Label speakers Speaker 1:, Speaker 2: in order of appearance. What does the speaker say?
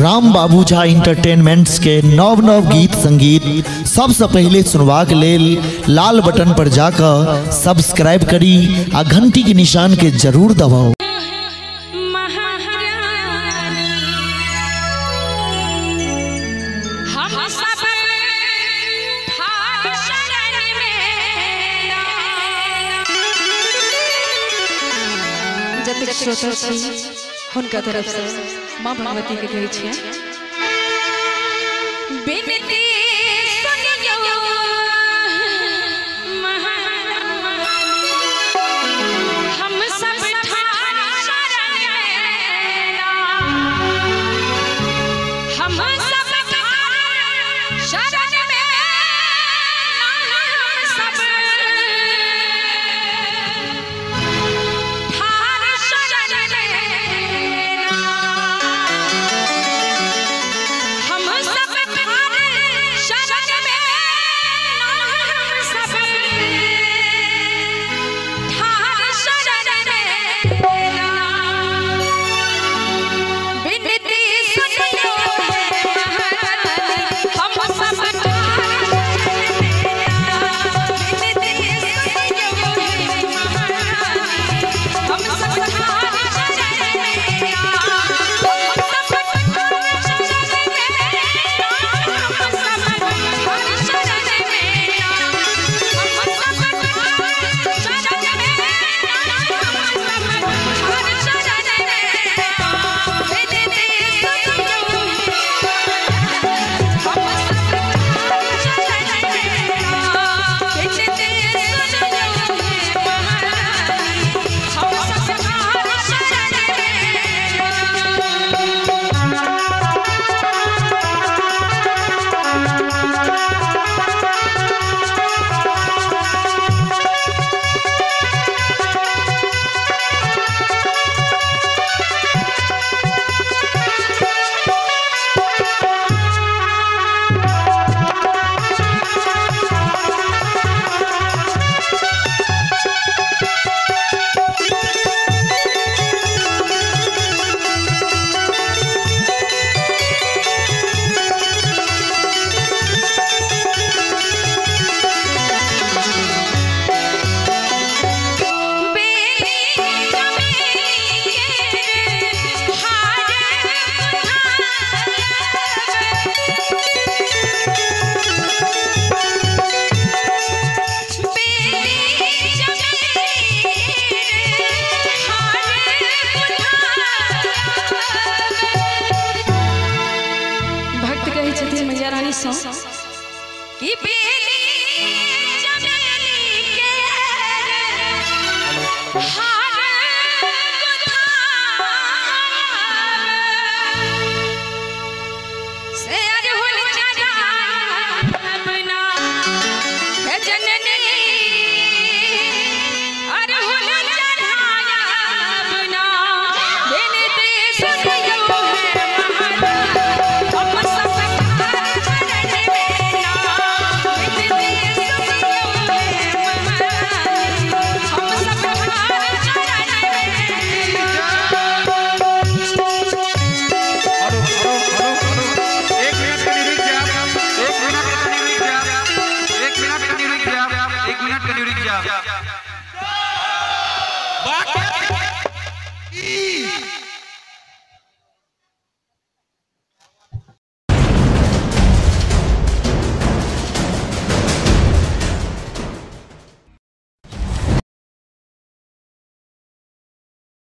Speaker 1: राम बाबू झा इंटरटेनमेंट्स के नव नव गीत संगीत सबसे पहले सुनवाक लेल लाल बटन पर जाकर सब्सक्राइब करी आ घंटी के निशान के जरूर दबाओ।
Speaker 2: जतेक श्रोता छी हुनका तरफ से माँ भगवती के कहै छियै बिनती सुनियो महारानी हम सब ठार शरण में हम सब ठार शरण में हम सब मैया रानी सो कि